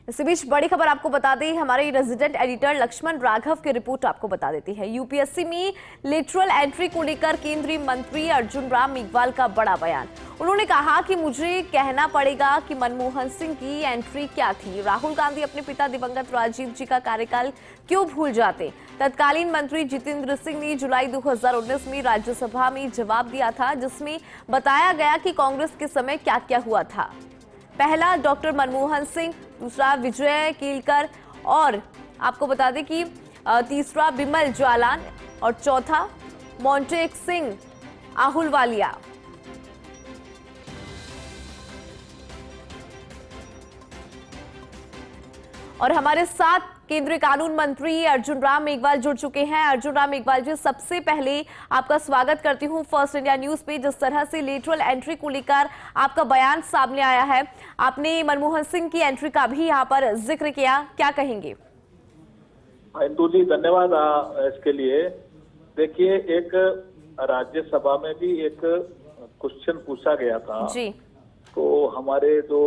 इसी बीच बड़ी खबर आपको बता दें, हमारे रेजिडेंट एडिटर लक्ष्मण राघव की रिपोर्ट आपको बता देती है। यूपीएससी में लेटरल एंट्री को लेकर केंद्रीय मंत्री अर्जुन राम मेघवाल का बड़ा बयान। उन्होंने कहा कि मुझे कहना पड़ेगा कि मनमोहन सिंह की एंट्री क्या थी। राहुल गांधी अपने पिता दिवंगत राजीव जी का कार्यकाल क्यों भूल जाते। तत्कालीन मंत्री जितेंद्र सिंह ने जुलाई 2019 में राज्यसभा में जवाब दिया था, जिसमें बताया गया कि कांग्रेस के समय क्या क्या हुआ था। पहला डॉक्टर मनमोहन सिंह, दूसरा विजय केलकर और आपको बता दें कि तीसरा बिमल जालान और चौथा मोंटेक सिंह आहलूवालिया। और हमारे साथ केंद्रीय कानून मंत्री अर्जुन राम मेघवाल जुड़ चुके हैं। अर्जुन राम मेघवाल जी, सबसे पहले आपका स्वागत करती हूं फर्स्ट इंडिया न्यूज पे। जिस तरह से लेटरल एंट्री को लेकर आपका बयान सामने आया है, आपने मनमोहन सिंह की एंट्री का भी यहां पर जिक्र किया, क्या कहेंगे? इंदु जी, धन्यवाद इसके लिए। देखिए, एक राज्यसभा में भी एक क्वेश्चन पूछा गया था जी। तो हमारे जो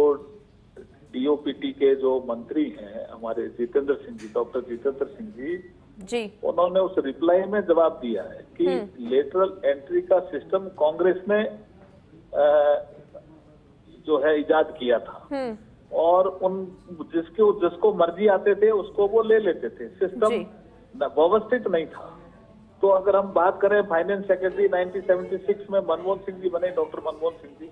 डीओपीटी के जो मंत्री हैं हमारे जितेंद्र सिंह जी, डॉक्टर जितेंद्र सिंह जी, उन्होंने उस रिप्लाई में जवाब दिया है कि लेटरल एंट्री का सिस्टम कांग्रेस ने जो है इजाद किया था और उन जिसको मर्जी आते थे उसको वो ले लेते थे। सिस्टम व्यवस्थित नहीं था। तो अगर हम बात करें फाइनेंस सेक्रेटरी 1976 में मनमोहन सिंह जी बने, डॉक्टर मनमोहन सिंह जी,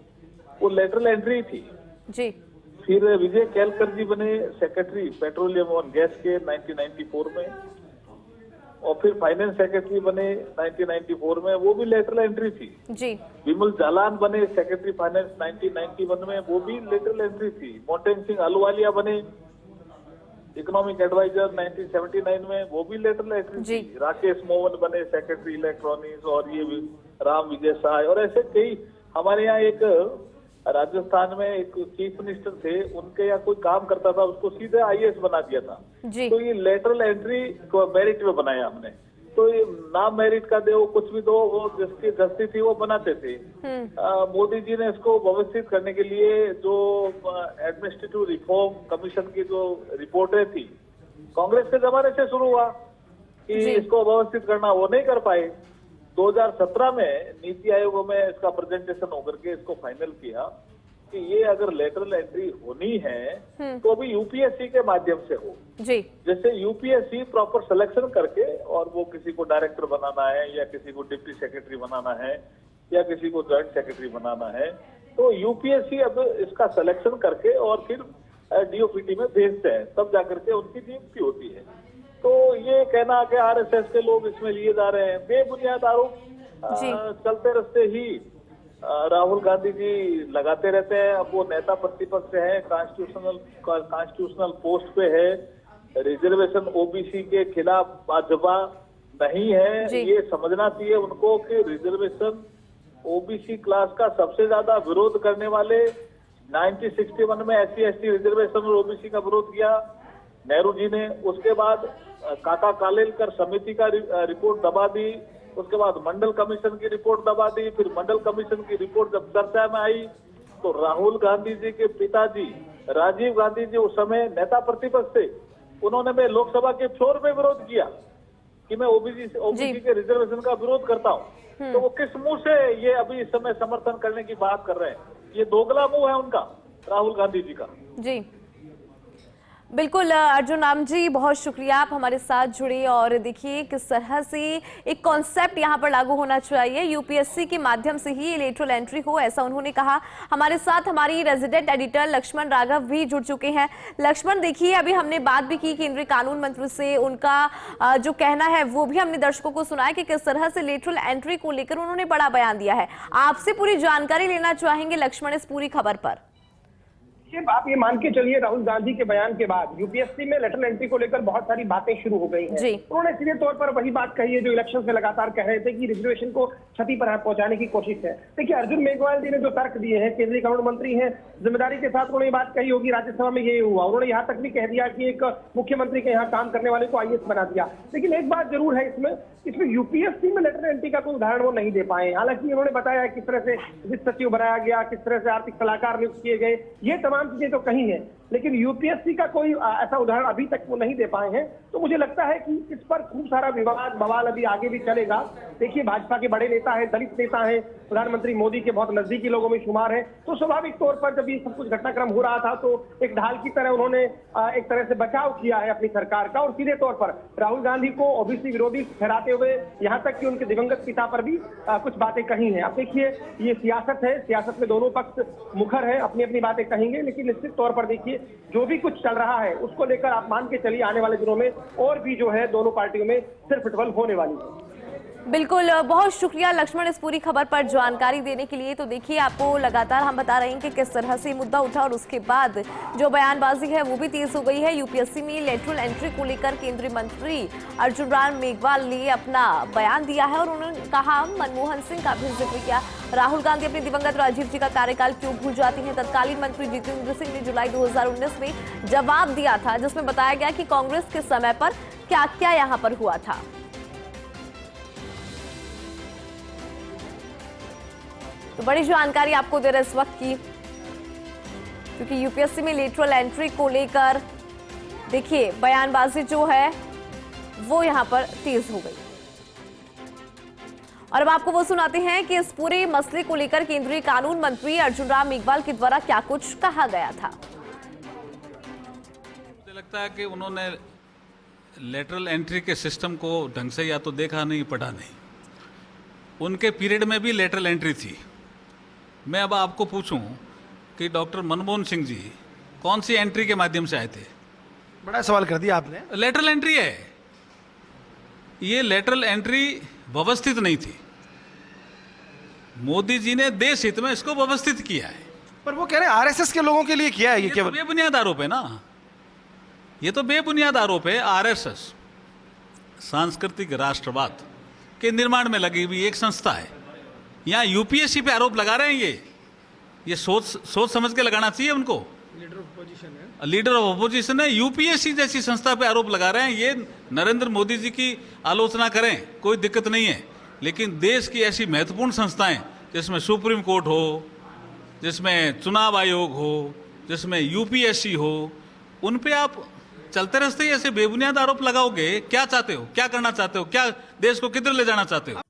वो लेटरल एंट्री थी जी। फिर विजय केलकर जी बने सेक्रेटरी पेट्रोलियम और गैस के 1994 में, और फिर फाइनेंस सेक्रेटरी बने 1994 में, वो भी लेटरल एंट्री थी जी। बिमल जालान बने सेक्रेटरी फाइनेंस 1991 में, वो भी लेटरल एंट्री थी। मोंटेक सिंह आहलूवालिया बने इकोनॉमिक एडवाइजर 1979 में, वो भी लेटरल एंट्री थी। राकेश मोहन बने सेक्रेटरी इलेक्ट्रॉनिक्स, और ये भी राम विजय शाह, और ऐसे कई। हमारे यहाँ एक राजस्थान में एक चीफ मिनिस्टर थे, उनके यहाँ कोई काम करता था, उसको सीधे आईएएस बना दिया था। तो ये लेटरल एंट्री को मेरिट में बनाया हमने। तो ये नाम मेरिट का दो, कुछ भी दो, वो जिसकी दस्ती थी वो बनाते थे। मोदी जी ने इसको व्यवस्थित करने के लिए जो एडमिनिस्ट्रेटिव रिफॉर्म कमीशन की जो रिपोर्टें थी, कांग्रेस के जमाने से शुरू हुआ कि इसको व्यवस्थित करना, वो नहीं कर पाए। 2017 में नीति आयोग में इसका प्रेजेंटेशन होकर के इसको फाइनल किया कि ये अगर लेटरल एंट्री होनी है तो अभी यूपीएससी के माध्यम से हो जी। जैसे यूपीएससी प्रॉपर सिलेक्शन करके, और वो किसी को डायरेक्टर बनाना है या किसी को डिप्टी सेक्रेटरी बनाना है या किसी को जॉइंट सेक्रेटरी बनाना है, तो यूपीएससी अब इसका सिलेक्शन करके और फिर डीओपीटी में भेजते हैं, तब जाकर के उनकी नियुक्ति होती है। तो ये कहना कि आरएसएस के लोग इसमें लिए जा रहे हैं, बेबुनियाद आरोप चलते रस्ते ही राहुल गांधी जी लगाते रहते हैं। अब वो नेता प्रतिपक्ष है, कॉन्स्टिट्यूशनल पोस्ट पे है, रिजर्वेशन ओबीसी के खिलाफ भाजपा नहीं है। ये समझना चाहिए उनको कि रिजर्वेशन ओबीसी क्लास का सबसे ज्यादा विरोध करने वाले 1961 में SC/ST रिजर्वेशन और ओबीसी का विरोध किया नेहरू जी ने। उसके बाद काका कालेलकर समिति का रिपोर्ट दबा दी, उसके बाद मंडल कमीशन की रिपोर्ट दबा दी। फिर मंडल कमीशन की रिपोर्ट जब चर्चा में आई तो राहुल गांधी जी के पिताजी राजीव गांधी जी उस समय नेता प्रतिपक्ष थे, उन्होंने मैं लोकसभा के फ्लोर पे विरोध किया कि मैं ओबीसी के रिजर्वेशन का विरोध करता हूँ। तो वो किस मुंह से ये अभी इस समय समर्थन करने की बात कर रहे हैं? ये दोगला मुंह है उनका, राहुल गांधी जी का जी। बिल्कुल अर्जुन राम जी, बहुत शुक्रिया, आप हमारे साथ जुड़े। और देखिए किस तरह से एक कॉन्सेप्ट यहाँ पर लागू होना चाहिए, यूपीएससी के माध्यम से ही लेटरल एंट्री हो, ऐसा उन्होंने कहा। हमारे साथ हमारी रेजिडेंट एडिटर लक्ष्मण राघव भी जुड़ चुके हैं। लक्ष्मण, देखिए अभी हमने बात भी की केंद्रीय कानून मंत्री से, उनका जो कहना है वो भी हमने दर्शकों को सुनाया कि किस तरह से लेटरल एंट्री को लेकर उन्होंने बड़ा बयान दिया है। आपसे पूरी जानकारी लेना चाहेंगे लक्ष्मण इस पूरी खबर पर। आप ये मान के चलिए, राहुल गांधी के बयान के बाद यूपीएससी में लेटरल एंट्री को लेकर बहुत सारी बातें शुरू हो गई हैं। उन्होंने सीधे तौर पर वही बात कही है जो इलेक्शन से लगातार कह रहे थे कि रिजर्वेशन को क्षति पर पहुंचाने की कोशिश है। देखिए, अर्जुन मेघवाल जी ने जो तर्क दिए हैं, केंद्रीय कानून मंत्री हैं, जिम्मेदारी के साथ उन्होंने बात कही होगी राज्यसभा में ये हुआ। उन्होंने यहाँ तक भी कह दिया कि एक मुख्यमंत्री के यहाँ काम करने वाले को आईएएस बना दिया। लेकिन एक बात जरूर है, इसमें यूपीएससी में लेटरल एंट्री का कोई उदाहरण वो नहीं दे पाए। हालांकि उन्होंने बताया किस तरह से वित्त सचिव बनाया गया, किस तरह से आर्थिक सलाहकार नियुक्त किए गए, ये तमाम तमाम चीजें तो कही हैं, लेकिन यूपीएससी का कोई ऐसा उदाहरण अभी तक वो नहीं दे पाए हैं। तो मुझे लगता है कि इस पर खूब सारा विवाद बवाल अभी आगे भी चलेगा। देखिए, भाजपा के बड़े नेता हैं, दलित नेता हैं, प्रधानमंत्री मोदी के बहुत नजदीकी लोगों में शुमार है। तो स्वाभाविक तौर पर जब ये सब कुछ घटनाक्रम हो रहा था तो एक ढाल की तरह उन्होंने एक तरह से बचाव किया है अपनी सरकार का, और सीधे तौर पर राहुल गांधी को ओबीसी विरोधी ठहराते हुए यहाँ तक कि उनके दिवंगत पिता पर भी कुछ बातें कही हैं। अब देखिए, ये सियासत है, सियासत में दोनों पक्ष मुखर है, अपनी अपनी बातें कहेंगे, लेकिन निश्चित तौर पर देखिए जो भी कुछ चल रहा है उसको लेकर आप मान के चलिए आने वाले दिनों में और भी जो है दोनों पार्टियों में सिर फुटबॉल होने वाली है। बिल्कुल, बहुत शुक्रिया लक्ष्मण इस पूरी खबर पर जानकारी देने के लिए। तो देखिए, आपको लगातार हम बता रहे हैं कि किस तरह से मुद्दा उठा और उसके बाद जो बयानबाजी है वो भी तेज हो गई है। यूपीएससी में लेटरल एंट्री को लेकर केंद्रीय मंत्री अर्जुन राम मेघवाल ने अपना बयान दिया है और उन्होंने कहा, मनमोहन सिंह का भी जिक्र किया। राहुल गांधी अपने दिवंगत राजीव जी का कार्यकाल क्यों भूल जाती हैं। तत्कालीन मंत्री जितेंद्र सिंह ने जुलाई 2019 में जवाब दिया था, जिसमें बताया गया कि कांग्रेस के समय पर क्या क्या यहाँ पर हुआ था। तो बड़ी जानकारी आपको दे रहे इस वक्त की, क्योंकि यूपीएससी में लेटरल एंट्री को लेकर देखिए बयानबाजी जो है वो यहां पर तेज हो गई। और अब आपको वो सुनाते हैं कि इस पूरे मसले को लेकर केंद्रीय कानून मंत्री अर्जुन राम मेघवाल के द्वारा क्या कुछ कहा गया था। मुझे लगता है कि उन्होंने लेटरल एंट्री के सिस्टम को ढंग से या तो देखा नहीं, पढ़ा नहीं। उनके पीरियड में भी लेटरल एंट्री थी। मैं अब आपको पूछूं कि डॉक्टर मनमोहन सिंह जी कौन सी एंट्री के माध्यम से आए थे? बड़ा सवाल कर दिया आपने। लेटरल एंट्री है। ये लेटरल एंट्री व्यवस्थित नहीं थी। मोदी जी ने देश हित में इसको व्यवस्थित किया है। पर वो कह रहे हैं आरएसएस के लोगों के लिए किया है ये केवल। बेबुनियाद आरोप है ना, ये तो बेबुनियाद आरोप है। आरएसएस सांस्कृतिक राष्ट्रवाद के निर्माण में लगी हुई एक संस्था है। यहाँ यूपीएससी पे आरोप लगा रहे हैं। ये सोच समझ के लगाना चाहिए उनको। लीडर ऑफ अपोजिशन है, यूपीएससी जैसी संस्था पे आरोप लगा रहे हैं। ये नरेंद्र मोदी जी की आलोचना करें, कोई दिक्कत नहीं है, लेकिन देश की ऐसी महत्वपूर्ण संस्थाएं जिसमें सुप्रीम कोर्ट हो, जिसमें चुनाव आयोग हो, जिसमें यूपीएससी हो, उन पे आप चलते रास्ते ऐसे बेबुनियाद आरोप लगाओगे। क्या चाहते हो, क्या करना चाहते हो, क्या देश को किधर ले जाना चाहते हो?